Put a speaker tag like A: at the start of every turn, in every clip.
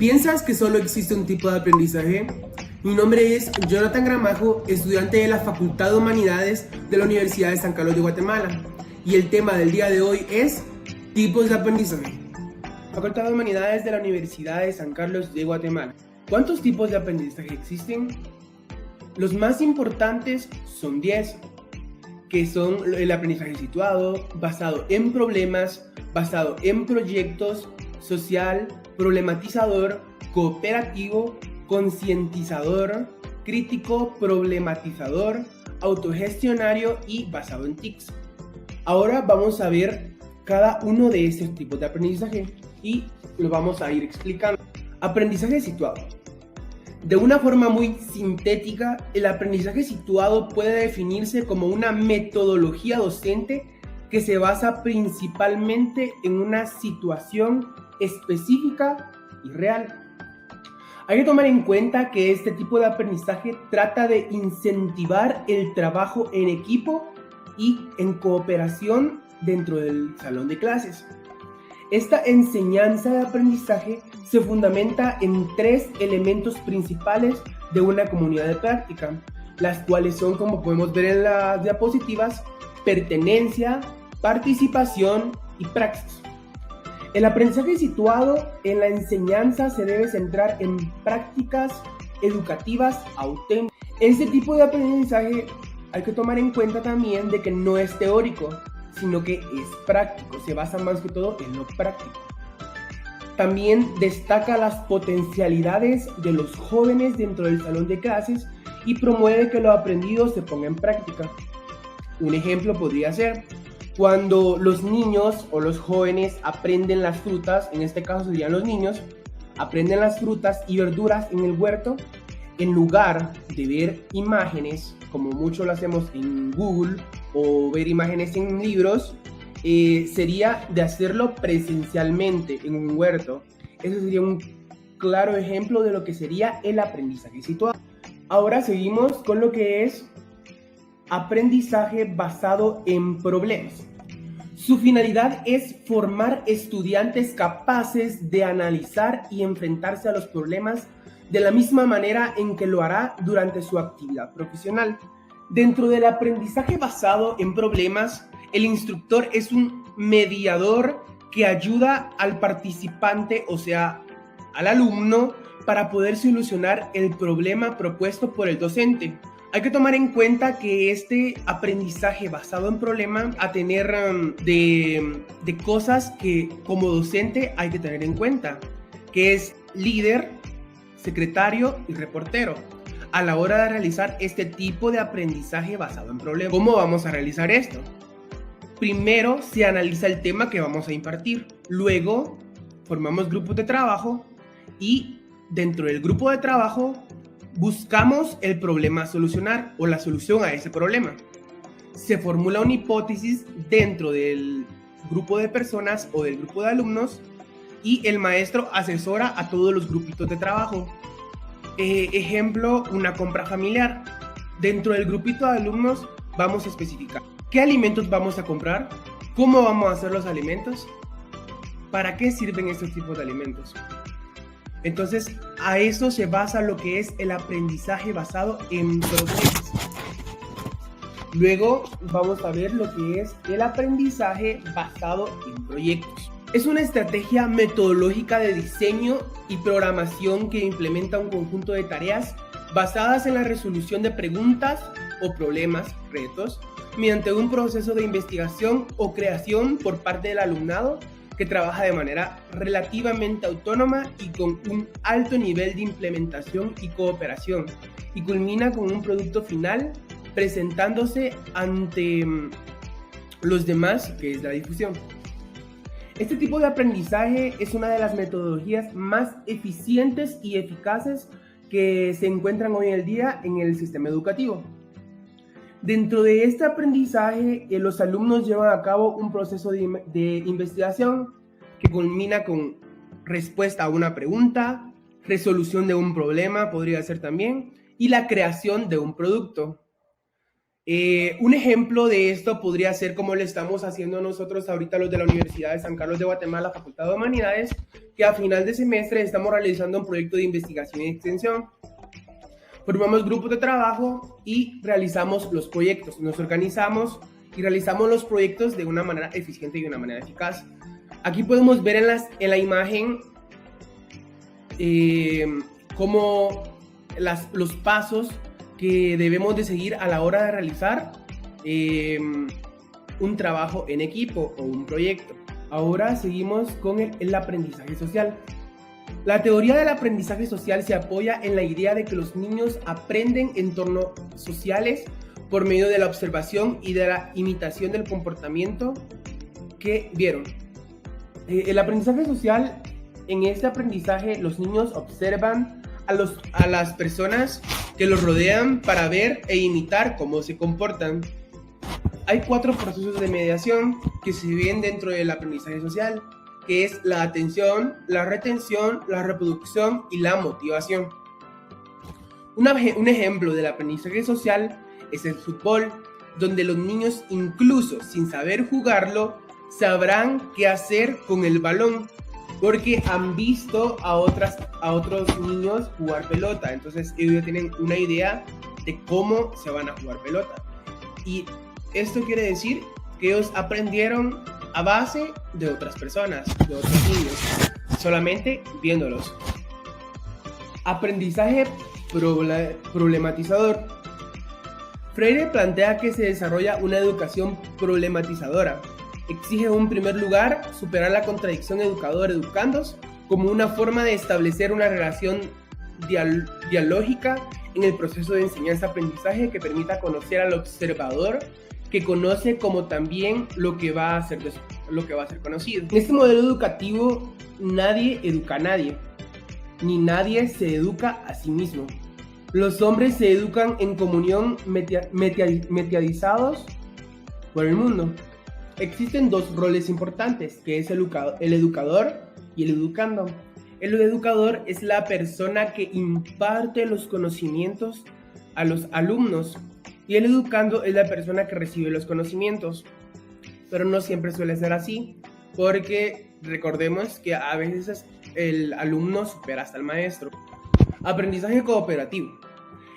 A: ¿Piensas que solo existe un tipo de aprendizaje? Mi nombre es Jonathan Gramajo, estudiante de la Facultad de Humanidades de la Universidad de San Carlos de Guatemala. Y el tema del día de hoy es tipos de aprendizaje. Facultad de Humanidades de la Universidad de San Carlos de Guatemala. ¿Cuántos tipos de aprendizaje existen? Los más importantes son 10, que son el aprendizaje situado, basado en problemas, basado en proyectos, social, problematizador, cooperativo, concientizador, crítico, problematizador, autogestionario y basado en TICs. Ahora vamos a ver cada uno de estos tipos de aprendizaje y lo vamos a ir explicando. Aprendizaje situado. De una forma muy sintética, el aprendizaje situado puede definirse como una metodología docente que se basa principalmente en una situación específica y real. Hay que tomar en cuenta que este tipo de aprendizaje trata de incentivar el trabajo en equipo y en cooperación dentro del salón de clases. Esta enseñanza de aprendizaje se fundamenta en 3 elementos principales de una comunidad de práctica, las cuales son, como podemos ver en las diapositivas, pertenencia, participación y praxis. El aprendizaje situado en la enseñanza se debe centrar en prácticas educativas auténticas. Este tipo de aprendizaje hay que tomar en cuenta también de que no es teórico, sino que es práctico, se basa más que todo en lo práctico. También destaca las potencialidades de los jóvenes dentro del salón de clases y promueve que lo aprendido se ponga en práctica. Un ejemplo podría ser cuando los niños o los jóvenes aprenden las frutas, en este caso serían los niños, aprenden las frutas y verduras en el huerto, en lugar de ver imágenes, como mucho lo hacemos en Google, o ver imágenes en libros, sería de hacerlo presencialmente en un huerto. Ese sería un claro ejemplo de lo que sería el aprendizaje situado. Ahora seguimos con lo que es aprendizaje basado en problemas. Su finalidad es formar estudiantes capaces de analizar y enfrentarse a los problemas de la misma manera en que lo hará durante su actividad profesional. Dentro del aprendizaje basado en problemas, el instructor es un mediador que ayuda al participante, o sea, al alumno, para poder solucionar el problema propuesto por el docente. Hay que tomar en cuenta que este aprendizaje basado en problemas a tener de cosas que como docente hay que tener en cuenta, que es líder, secretario y reportero a la hora de realizar este tipo de aprendizaje basado en problemas. ¿Cómo vamos a realizar esto? Primero se analiza el tema que vamos a impartir, luego formamos grupos de trabajo y dentro del grupo de trabajo buscamos el problema a solucionar o la solución a ese problema. Se formula una hipótesis dentro del grupo de personas o del grupo de alumnos y el maestro asesora a todos los grupitos de trabajo. Ejemplo, una compra familiar. Dentro del grupito de alumnos vamos a especificar qué alimentos vamos a comprar, cómo vamos a hacer los alimentos, para qué sirven estos tipos de alimentos. Entonces, a eso se basa lo que es el aprendizaje basado en problemas. Luego vamos a ver lo que es el aprendizaje basado en proyectos. Es una estrategia metodológica de diseño y programación que implementa un conjunto de tareas basadas en la resolución de preguntas o problemas, retos, mediante un proceso de investigación o creación por parte del alumnado que trabaja de manera relativamente autónoma y con un alto nivel de implementación y cooperación, y culmina con un producto final presentándose ante los demás, que es la difusión. Este tipo de aprendizaje es una de las metodologías más eficientes y eficaces que se encuentran hoy en día en el sistema educativo. Dentro de este aprendizaje, los alumnos llevan a cabo un proceso de investigación que culmina con respuesta a una pregunta, resolución de un problema, podría ser también, y la creación de un producto. Un ejemplo de esto podría ser como lo estamos haciendo nosotros ahorita los de la Universidad de San Carlos de Guatemala, Facultad de Humanidades, que a final de semestre estamos realizando un proyecto de investigación y extensión. Formamos grupos de trabajo y realizamos los proyectos. Nos organizamos y realizamos los proyectos de una manera eficiente y de una manera eficaz. Aquí podemos ver en la imagen como los pasos que debemos de seguir a la hora de realizar un trabajo en equipo o un proyecto. Ahora seguimos con el aprendizaje social. La teoría del aprendizaje social se apoya en la idea de que los niños aprenden entornos sociales por medio de la observación y de la imitación del comportamiento que vieron. El aprendizaje social, en este aprendizaje los niños observan a las personas que los rodean para ver e imitar cómo se comportan. Hay 4 procesos de mediación que se ven dentro del aprendizaje social, que es la atención, la retención, la reproducción y la motivación. Un ejemplo del aprendizaje social es el fútbol, donde los niños, incluso sin saber jugarlo, sabrán qué hacer con el balón, porque han visto a otros niños jugar pelota. Entonces ellos ya tienen una idea de cómo se van a jugar pelota. Y esto quiere decir que ellos aprendieron a base de otras personas, de otros niños, solamente viéndolos. Aprendizaje problematizador. Freire plantea que se desarrolla una educación problematizadora. Exige en primer lugar superar la contradicción educador-educandos como una forma de establecer una relación dialógica en el proceso de enseñanza-aprendizaje que permita conocer al observador, que conoce como también lo que va a ser conocido. En este modelo educativo nadie educa a nadie, ni nadie se educa a sí mismo. Los hombres se educan en comunión mediatizados por el mundo. Existen 2 roles importantes, que es el educador y el educando. El educador es la persona que imparte los conocimientos a los alumnos y el educando es la persona que recibe los conocimientos. Pero no siempre suele ser así, porque recordemos que a veces el alumno supera hasta el maestro. Aprendizaje cooperativo.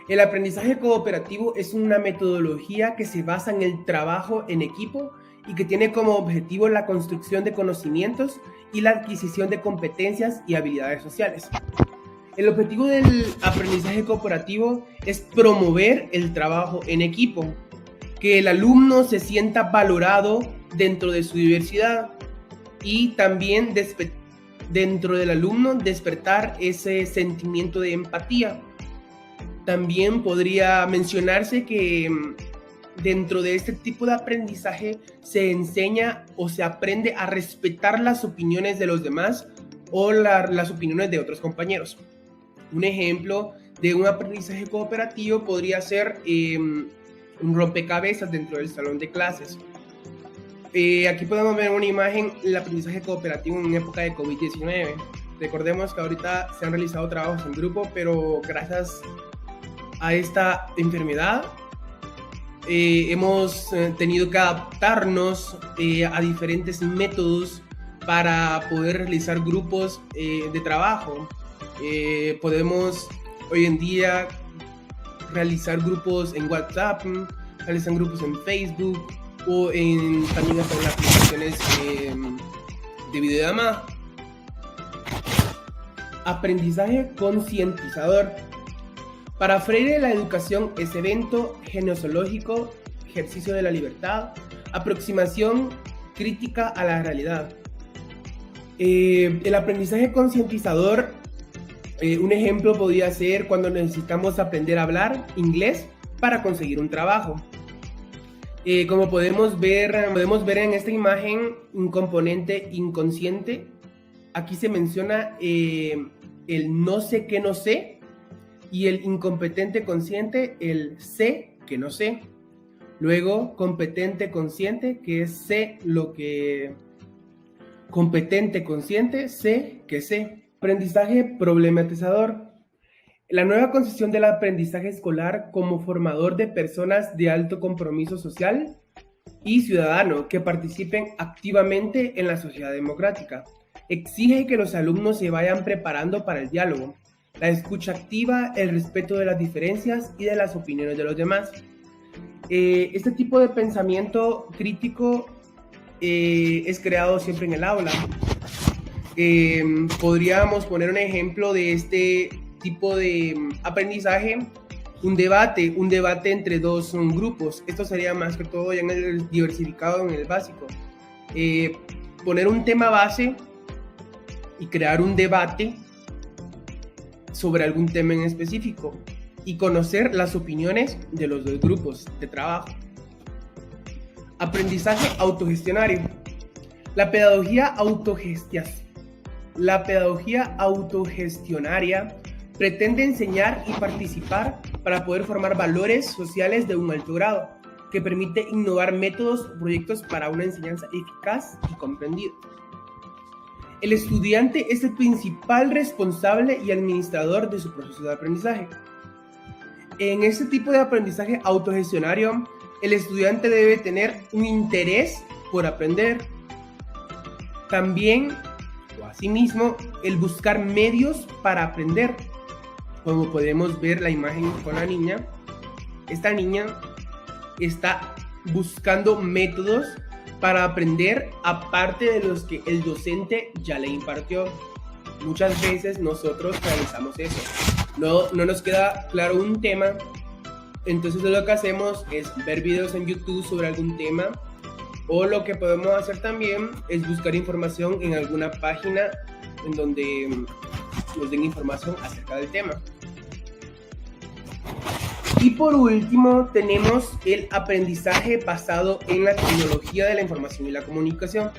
A: El aprendizaje cooperativo es una metodología que se basa en el trabajo en equipo y que tiene como objetivo la construcción de conocimientos y la adquisición de competencias y habilidades sociales. El objetivo del aprendizaje cooperativo es promover el trabajo en equipo, que el alumno se sienta valorado dentro de su diversidad y también dentro del alumno despertar ese sentimiento de empatía. También podría mencionarse que dentro de este tipo de aprendizaje se enseña o se aprende a respetar las opiniones de los demás o las opiniones de otros compañeros. Un ejemplo de un aprendizaje cooperativo podría ser un rompecabezas dentro del salón de clases. Aquí podemos ver una imagen del aprendizaje cooperativo en época de COVID-19. Recordemos que ahorita se han realizado trabajos en grupo, pero gracias a esta enfermedad hemos tenido que adaptarnos a diferentes métodos para poder realizar grupos de trabajo. Podemos hoy en día realizar grupos en WhatsApp, realizar grupos en Facebook o también hasta en aplicaciones de videollamada. Aprendizaje concientizador. Para Freire, la educación es evento gnoseológico, ejercicio de la libertad, aproximación crítica a la realidad. El aprendizaje concientizador, un ejemplo podría ser cuando necesitamos aprender a hablar inglés para conseguir un trabajo. Como podemos ver en esta imagen un componente inconsciente. Aquí se menciona el no sé que no sé y el incompetente consciente, el sé que no sé. Luego competente consciente, que es sé lo que... Competente consciente, sé que sé. Aprendizaje problematizador. La nueva concepción del aprendizaje escolar como formador de personas de alto compromiso social y ciudadano que participen activamente en la sociedad democrática. Exige que los alumnos se vayan preparando para el diálogo, la escucha activa, el respeto de las diferencias y de las opiniones de los demás. Este tipo de pensamiento crítico es creado siempre en el aula. Podríamos poner un ejemplo de este tipo de aprendizaje, un debate entre dos grupos. Esto sería más que todo ya en el diversificado, en el básico. Poner un tema base y crear un debate sobre algún tema en específico y conocer las opiniones de los dos grupos de trabajo. Aprendizaje autogestionario. La pedagogía autogestionaria pretende enseñar y participar para poder formar valores sociales de un alto grado, que permite innovar métodos o proyectos para una enseñanza eficaz y comprendida. El estudiante es el principal responsable y administrador de su proceso de aprendizaje. En este tipo de aprendizaje autogestionario, el estudiante debe tener un interés por aprender. También, o asimismo, el buscar medios para aprender. Como podemos ver la imagen con la niña, esta niña está buscando métodos para aprender aparte de los que el docente ya le impartió. Muchas veces nosotros realizamos eso. No nos queda claro un tema, entonces lo que hacemos es ver videos en YouTube sobre algún tema, o lo que podemos hacer también es buscar información en alguna página en donde nos den información acerca del tema. Y por último tenemos el aprendizaje basado en la tecnología de la información y la comunicación.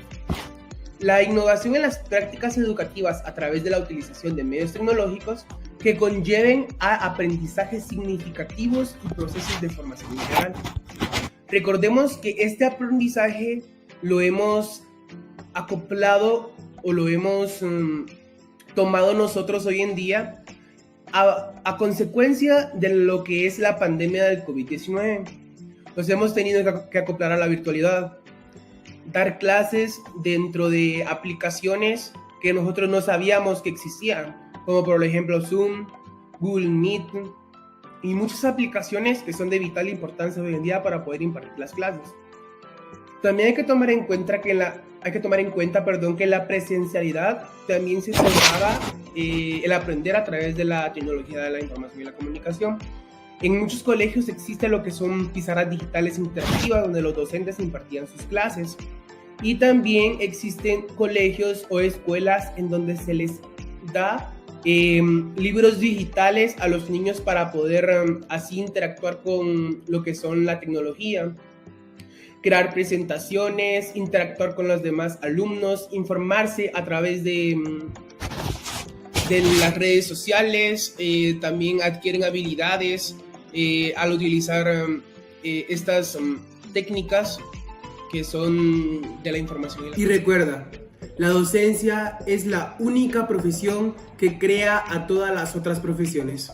A: La innovación en las prácticas educativas a través de la utilización de medios tecnológicos que conlleven a aprendizajes significativos y procesos de formación integral. Recordemos que este aprendizaje lo hemos acoplado o lo hemos tomado nosotros hoy en día a consecuencia de lo que es la pandemia del COVID-19. Nos hemos tenido que acoplar a la virtualidad, dar clases dentro de aplicaciones que nosotros no sabíamos que existían, como por ejemplo Zoom, Google Meet y muchas aplicaciones que son de vital importancia hoy en día para poder impartir las clases. También hay que tomar en cuenta que la presencialidad también se trabaja el aprender a través de la tecnología de la información y la comunicación. En muchos colegios existe lo que son pizarras digitales interactivas donde los docentes impartían sus clases, y también existen colegios o escuelas en donde se les da libros digitales a los niños para poder así interactuar con lo que son la tecnología, crear presentaciones, interactuar con los demás alumnos, informarse a través de las redes sociales. También adquieren habilidades al utilizar estas técnicas que son de la información. Y recuerda, la docencia es la única profesión que crea a todas las otras profesiones.